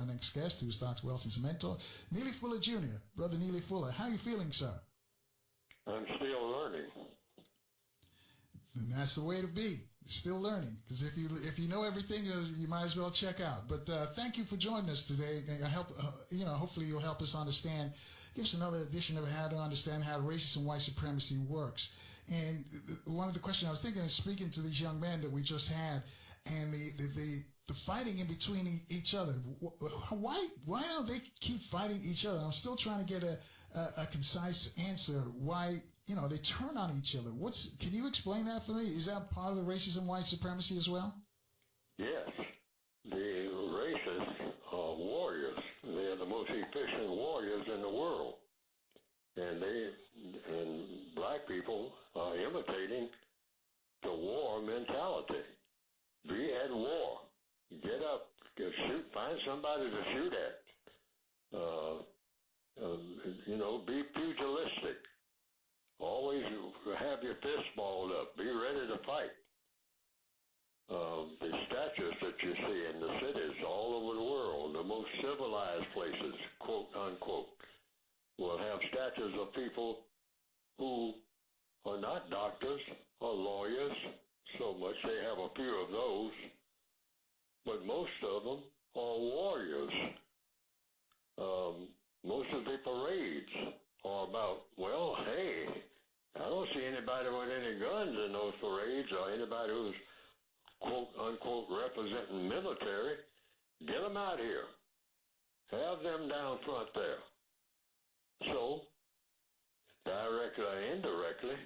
next guest, who's Dr. Wilson's mentor, Neely Fuller Jr. Brother Neely Fuller, how are you feeling, sir? I'm still learning. And that's the way to be. Still learning, because if you know everything, you might as well check out. But thank you for joining us today. Hopefully you'll help us understand, give us another edition of how to understand how racism and white supremacy works. And one of the questions I was thinking is speaking to these young men that we just had, and the fighting in between each other. Why don't they keep fighting each other? I'm still trying to get a concise answer. Why? They turn on each other. Can you explain that for me? Is that part of the racism, white supremacy as well? Yes. The racists are warriors. They are the most efficient warriors in the world. And black people are imitating the war mentality. Be at war. Get up. Shoot. Find somebody to shoot at. Be pugilistic. Always have your fist balled up. Be ready to fight. The statues that you see in the cities all over the world, the most civilized places, quote unquote, will have statues of people who are not doctors or lawyers so much. They have a few of those, but most of them are warriors. Most of the parades are about, well, hey, I don't see anybody with any guns in those parades or anybody who's, quote, unquote, representing military. Get them out here. Have them down front there. So, directly or indirectly,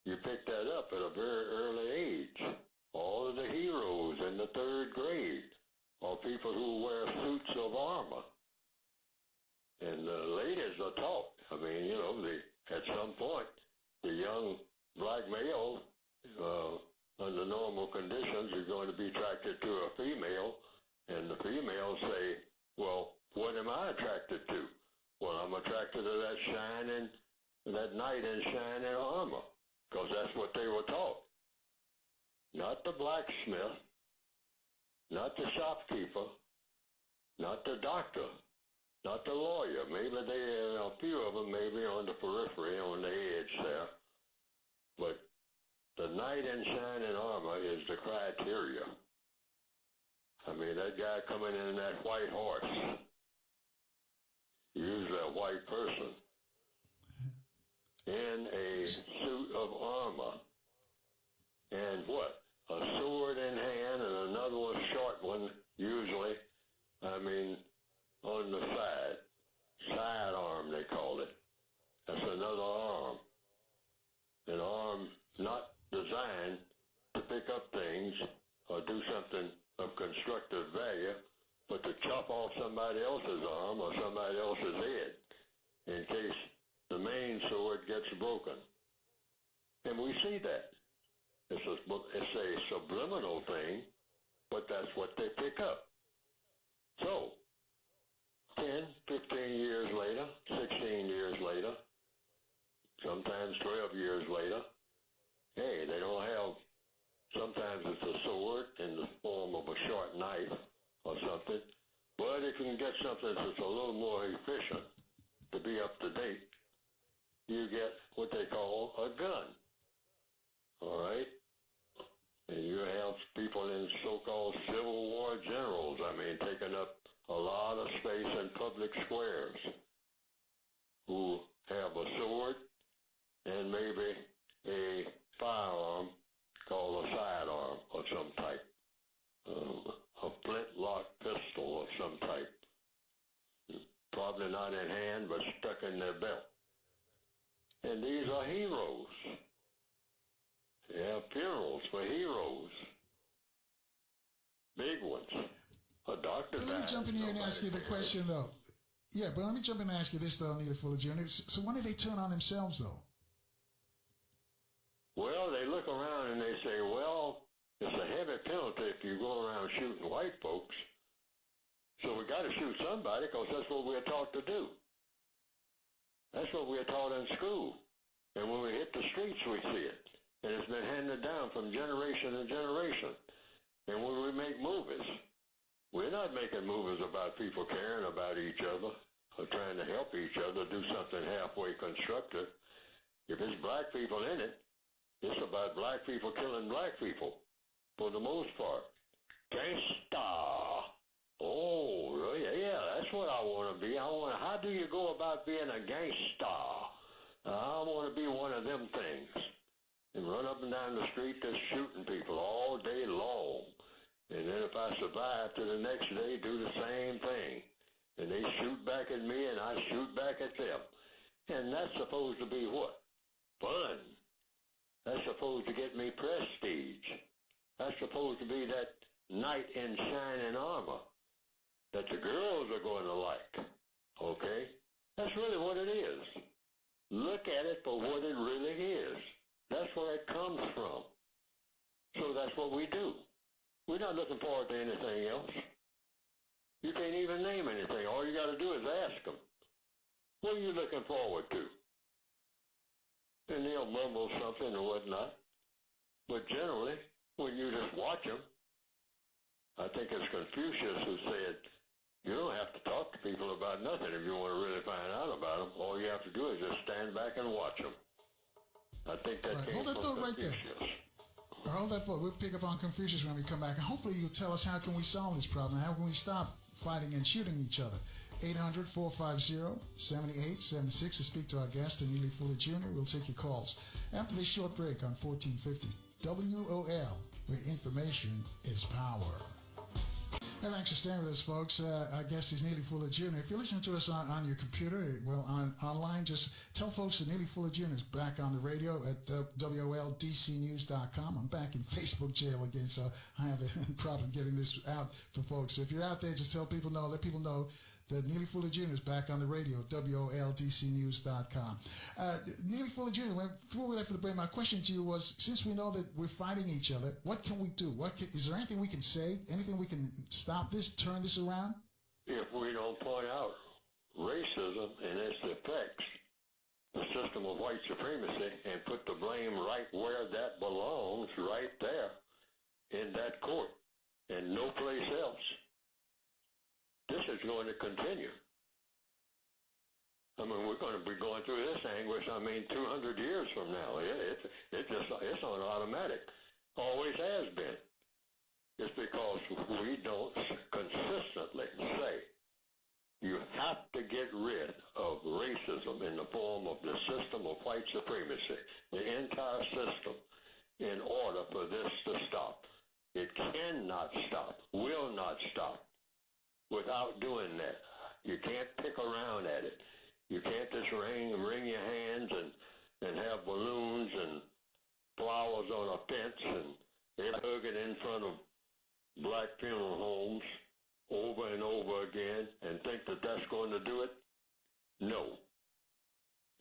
you pick that up at a very early age. All of the heroes in the third grade are people who wear suits of armor. And the ladies are taught. At some point, the young black male, under normal conditions, is going to be attracted to a female, and the females say, well, what am I attracted to? Well, I'm attracted to that knight in shining armor, because that's what they were taught. Not the blacksmith, not the shopkeeper, not the doctor, not the lawyer. Maybe a few of them may be on the periphery, on the edge there. But the knight in shining armor is the criteria. That guy coming in that white horse, usually a white person, in a suit of armor, and what? A sword in hand and another one, short one, usually, on the sidearm they call it. That's another arm. An arm not designed to pick up things or do something of constructive value, but to chop off somebody else's arm or somebody else's head in case the main sword gets broken. And we see that. It's a subliminal thing, but that's what they pick up. So, 10, 15 years later, 16 years later, sometimes 12 years later, hey, they don't have, sometimes it's a sword in the form of a short knife or something, but if you can get something that's a little more efficient to be up to date, you get what they call a gun. All right? And you have people in so-called Civil War generals, taking up a lot of space in public squares, who have a sword and maybe a firearm called a sidearm of some type, a flintlock pistol of some type, probably not in hand but stuck in their belt. And these are heroes. They have funerals for heroes, big ones. A doctor died. Let me jump in here and ask you the question, though. Yeah, but let me jump in and ask you this, though, Neely Fuller Jr. So when did they turn on themselves, though? Well, they look around and they say, well, it's a heavy penalty if you go around shooting white folks. So we got to shoot somebody because that's what we're taught to do. That's what we're taught in school. And when we hit the streets, we see it. And it's been handed down from generation to generation. And when we make movies, We're not making movies about people caring about each other or trying to help each other do something halfway constructive. If it's black people in it, it's about black people killing black people for the most part. Gangsta. Oh, really? Yeah, that's what I want to be. How do you go about being a gangsta? I want to be one of them things and run up and down the street just shooting people all day long. And then if I survive to the next day, do the same thing. And they shoot back at me and I shoot back at them. And that's supposed to be what? Fun. That's supposed to get me prestige. That's supposed to be that knight in shining armor that the girls are going to like. Okay? That's really what it is. Look at it for what it really is. That's where it comes from. So that's what we do. We're not looking forward to anything else. You can't even name anything. All you got to do is ask them, what are you looking forward to? And they'll mumble something or whatnot. But generally, when you just watch them, I think it's Confucius who said, you don't have to talk to people about nothing if you want to really find out about them. All you have to do is just stand back and watch them. I think that came from Confucius. Hold that thought. We'll pick up on Confucius when we come back. And hopefully you'll tell us how can we solve this problem. How can we stop fighting and shooting each other? 800-450-7876 to speak to our guest, Neely Fuller Jr. We'll take your calls after this short break on 1450 WOL, where information is power. Hey, thanks for staying with us, folks. Our guest is Neely Fuller Jr. If you're listening to us on your computer, well, online, just tell folks that Neely Fuller Jr. is back on the radio at WOLDCnews.com. I'm back in Facebook jail again, so I have a problem getting this out for folks. So if you're out there, just let people know that Neely Fuller Jr. is back on the radio at WOLDCnews.com. Neely Fuller Jr., before we left for the break, my question to you was, since we know that we're fighting each other, what can we do? Is there anything we can say, anything we can stop this, turn this around? If we don't point out racism and its effects, the system of white supremacy, and put the blame right where that belongs, right there in that court and no place else, this is going to continue. I mean, we're going to be going through this anguish, 200 years from now. It's on automatic. Always has been. It's because we don't consistently say you have to get rid of racism in the form of the system of white supremacy, the entire system, in order for this to stop. It cannot stop, will not stop. Without doing that, you can't pick around at it. You can't just wring your hands and have balloons and flowers on a fence and hugging in front of black funeral homes over and over again and think that that's going to do it. No,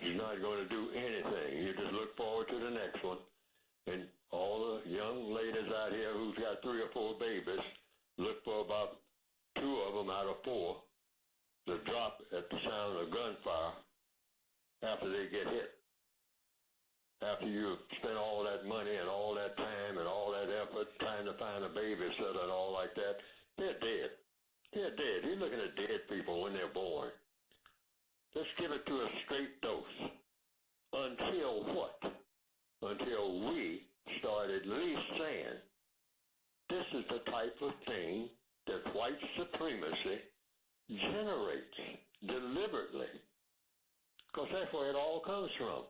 it's not going to do anything. You just look forward to the next one. And all the young ladies out here who've got 3 or 4 babies, look for about 2 of them out of 4 to drop at the sound of gunfire after they get hit. After you've spent all that money and all that time and all that effort trying to find a babysitter and all like that, they're dead. They're dead. You're looking at dead people when they're born. Just give it to a straight dose. Until what? Until we start at least saying, this is the type of thing that white supremacy generates deliberately, because that's where it all comes from.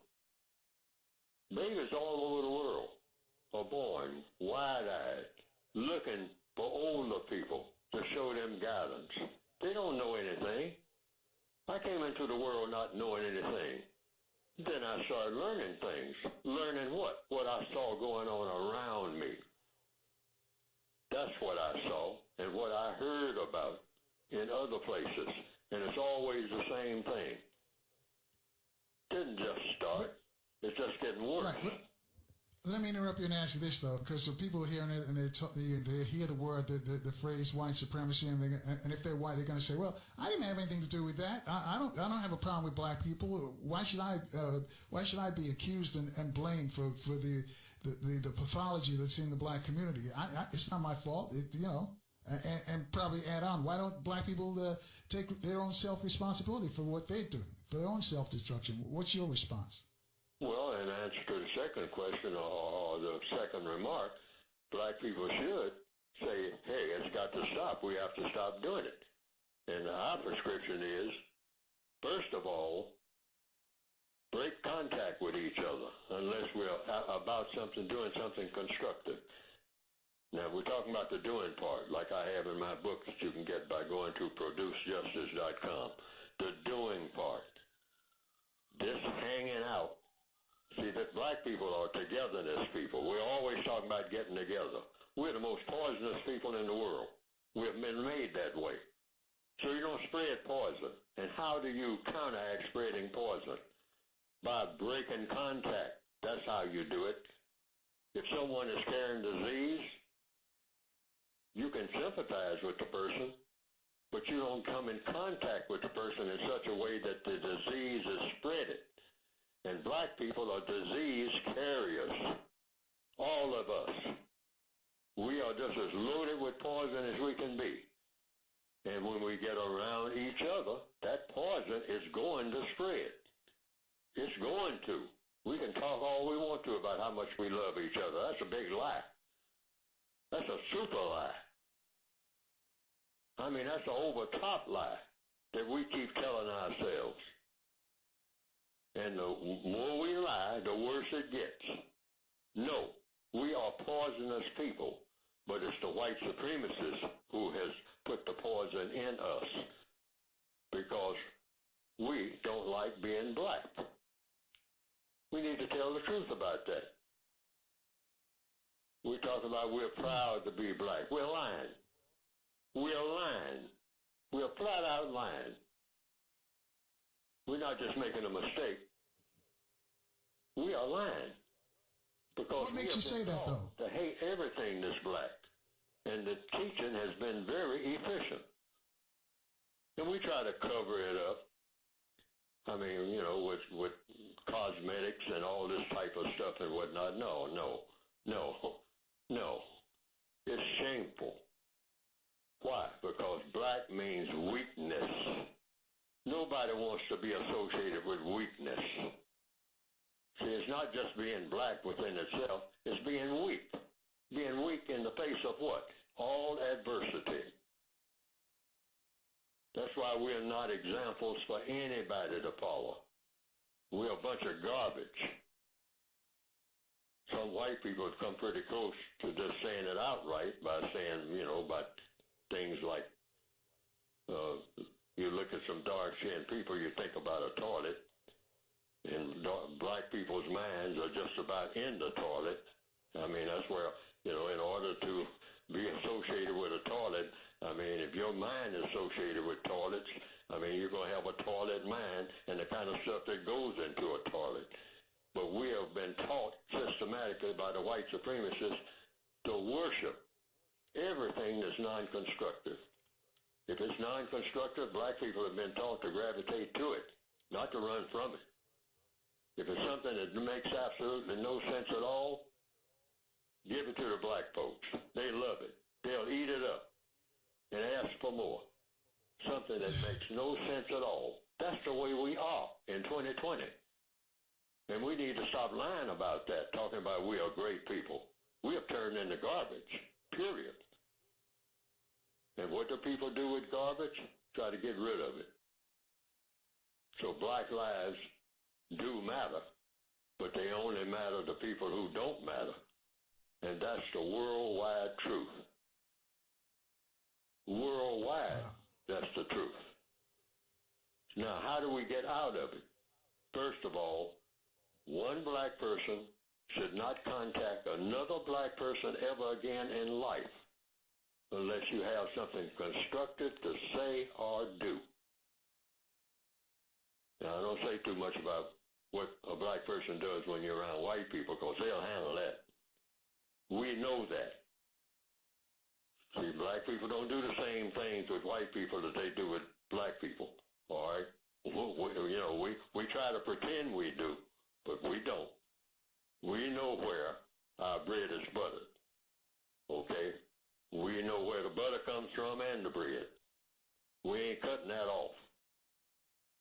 Babies all over the world are born wide-eyed, looking for older people to show them guidance. They don't know anything. I came into the world not knowing anything. Then I started learning things. Learning what? What I saw going on around me. That's what I saw and what I heard about in other places. And it's always the same thing. Didn't just start. It's just getting worse. Right. Let me interrupt you and ask you this, though, because people hearing it and they hear the word, the phrase white supremacy, and if they're white, they're going to say, well, I didn't have anything to do with that. I don't have a problem with black people. Why should I be accused and blamed for the pathology that's in the black community? It's not my fault. And probably add on, why don't black people take their own self-responsibility for what they're doing, for their own self-destruction? What's your response? Well, in answer to the second question or the second remark, black people should say, hey, it's got to stop. We have to stop doing it. And our prescription is, first of all, break contact with each other unless we're about something, doing something constructive. Now, we're talking about the doing part, like I have in my book that you can get by going to producejustice.com. The doing part. This hanging out. See, that black people are togetherness people. We're always talking about getting together. We're the most poisonous people in the world. We've been made that way. So you don't spread poison. And how do you counteract spreading poison? By breaking contact. That's how you do it. If someone is carrying disease, you can sympathize with the person, but you don't come in contact with the person in such a way that the disease is spreaded. And black people are disease carriers. All of us. We are just as loaded with poison as we can be. And when we get around each other, that poison is going to spread. It's going to. We can talk all we want to about how much we love each other. That's a big lie. That's a super lie. I mean, that's an over-top lie that we keep telling ourselves. And the more we lie, the worse it gets. No, we are poisonous people, but it's the white supremacist who has put the poison in us because we don't like being black. We need to tell the truth about that. We talk about we're proud to be black. We're lying. We're lying. We're flat out lying. We're not just making a mistake. We are lying. Because what makes you say that, though? To hate everything that's black. And the teaching has been very efficient. And we try to cover it up. I mean, you know, with cosmetics and all this type of stuff and whatnot. No. It's shameful. Why? Because black means weakness. Nobody wants to be associated with weakness. See, it's not just being black within itself. It's being weak. Being weak in the face of what? All adversity. That's why we're not examples for anybody to follow. We're a bunch of garbage. Some white people have come pretty close to just saying it outright by saying, you know, by things like, you look at some dark-skinned people, you think about a toilet, and black people's minds are just about in the toilet. I mean, that's where, you know, in order to be associated with a toilet, I mean, if your mind is associated with toilets, I mean, you're going to have a toilet mind and the kind of stuff that goes into a toilet. But we have been taught systematically by the white supremacists to worship everything that's non-constructive. If it's non-constructive, black people have been taught to gravitate to it, not to run from it. If it's something that makes absolutely no sense at all, give it to the black folks. They love it. They'll eat it up and ask for more. Something that makes no sense at all. That's the way we are in 2020. And we need to stop lying about that, talking about we are great people. We have turned into garbage, period. And what do people do with garbage? Try to get rid of it. So black lives do matter, but they only matter to people who don't matter. And that's the worldwide truth. Worldwide, that's the truth. Now, how do we get out of it? First of all, one black person should not contact another black person ever again in life unless you have something constructive to say or do. Now, I don't say too much about what a black person does when you're around white people because they'll handle that. We know that. See, black people don't do the same things with white people that they do with black people. All right? We try to pretend we do, but we don't. We know where our bread is buttered. Okay? We know where the butter comes the bread. We ain't cutting that off.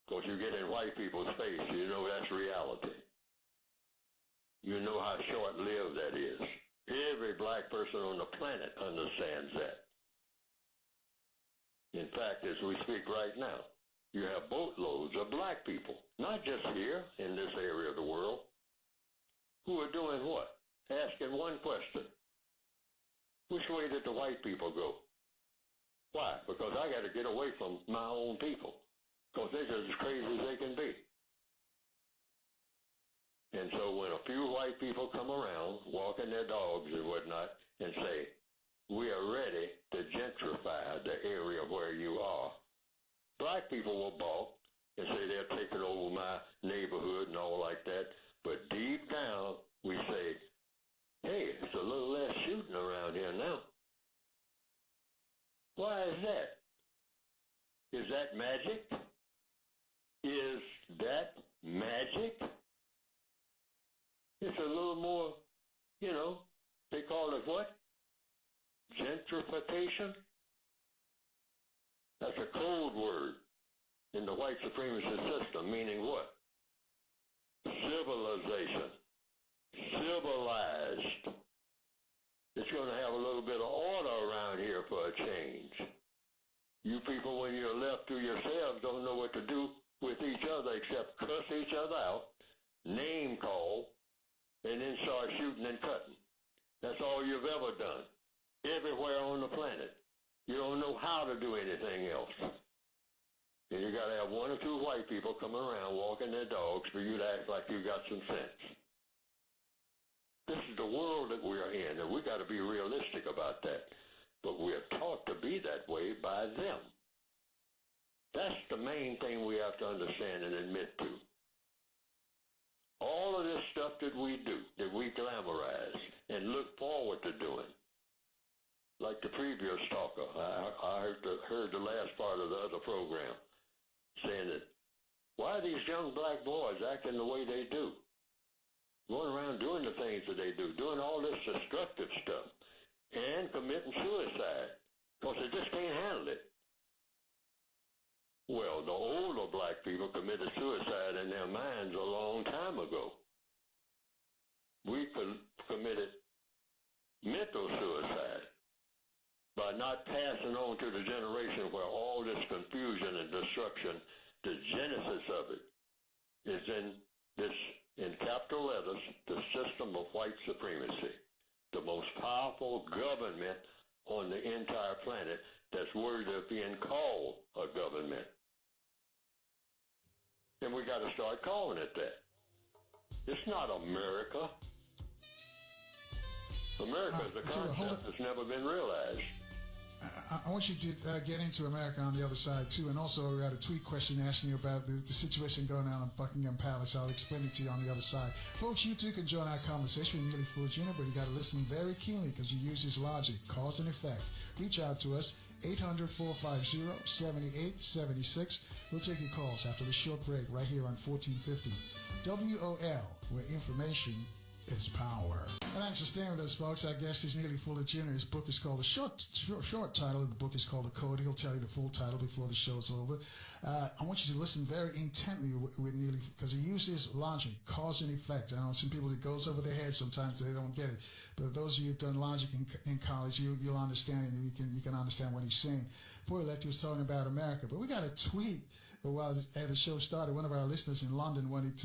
Because you get in white people's face, you know that's reality. You know how short-lived that is. Every black person on the planet understands that. In fact, as we speak right now, you have boatloads of black people, not just here in this area of the world, who are doing what? Asking one question. Which way did the white people go? Why? Because I got to get away from my own people. Because they're just as crazy as they can be. And so when a few white people come around, walking their dogs and whatnot, and say, we are ready to gentrify the area where you are, black people will balk and say they're taking over my neighborhood and all like that. But deep down, we say, hey, it's a little less shooting around here now. Why is that? Is that magic? Is that magic? It's a little more, they call it what? Gentrification? That's a code word in the white supremacy system, meaning what? Civilization. Civilized. It's going to have a little bit of order around here for a change. You people, when you're left to yourselves, don't know what to do with each other except cuss each other out, name call, and then start shooting and cutting. That's all you've ever done, everywhere on the planet. You don't know how to do anything else. And you got to have one or two white people coming around walking their dogs for you to act like you got some sense. This is the world that we are in, and we got to be realistic about that. But we're taught to be that way by them. That's the main thing we have to understand and admit to. All of this stuff that we do, that we glamorize and look forward to doing, like the previous talker, I heard the last part of the other program, saying that, why are these young black boys acting the way they do? Going around doing the things that they do, doing all this destructive stuff, and committing suicide, because they just can't handle it. Well, the older black people committed suicide in their minds a long time ago. We committed mental suicide by not passing on to the generation where all this confusion and destruction, the genesis of it, is in capital letters, the system of white supremacy, the most powerful government on the entire planet that's worthy of being called a government. And we got to start calling it that. It's not America. America is a concept that's never been realized. I want you to get into America on the other side, too. And also, we got a tweet question asking you about the situation going on in Buckingham Palace. I'll explain it to you on the other side. Folks, you too can join our conversation with Neely Fuller Jr., but you got to listen very keenly because you use his logic, cause and effect. Reach out to us, 800-450-7876. We'll take your calls after the short break right here on 1450 WOL, where information is power. And thanks for staying with us, folks. Our guest is Neely Fuller Jr. His book is called, the short title of the book is called The Code. He'll tell you the full title before the show's over. I want you to listen very intently with Neely, because he uses logic, cause and effect. I know some people, it goes over their head sometimes, they don't get it. But those of you who've done logic in college, you'll understand it, and you can understand what he's saying. Before we left, he was talking about America. But we got a tweet. While the show started, one of our listeners in London wanted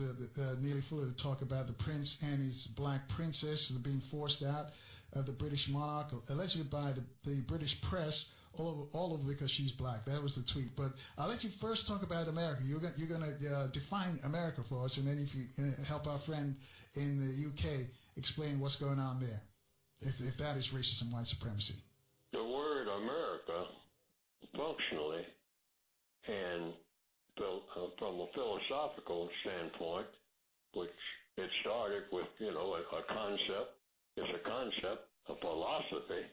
Neely Fuller to talk about the prince and his black princess being forced out of the British monarch, allegedly by the British press, all over because she's black. That was the tweet. But I'll let you first talk about America. You're going to define America for us, and then if you help our friend in the UK explain what's going on there, if that is racist and white supremacy. The word America, functionally, and from a philosophical standpoint, which it started with, a concept. It's a concept, a philosophy.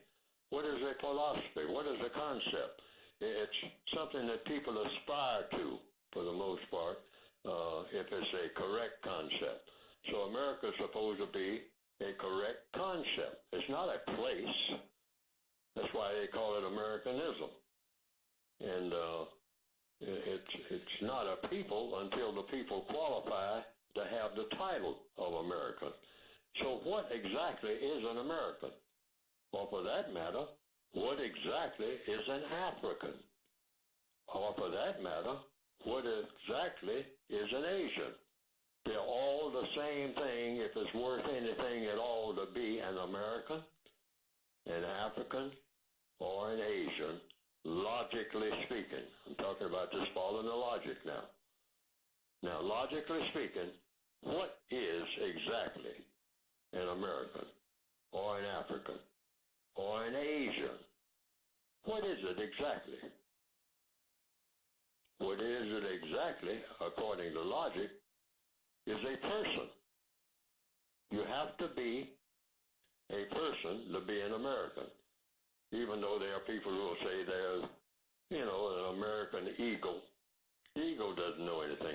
What is a philosophy? What is a concept? It's something that people aspire to, for the most part, if it's a correct concept. So America is supposed to be a correct concept. It's not a place. That's why they call it Americanism. and it's not a people until the people qualify to have the title of American. So what exactly is an American? Or for that matter, what exactly is an African? Or for that matter, what exactly is an Asian? They're all the same thing if it's worth anything at all to be an American, an African, or an Asian, logically speaking. I'm talking about just following the logic now. Now, logically speaking, what is exactly an American, or an African, or an Asian? What is it exactly? What is it exactly, according to logic, is a person. You have to be a person to be an American, even though there are people who will say there's, an American eagle. The eagle doesn't know anything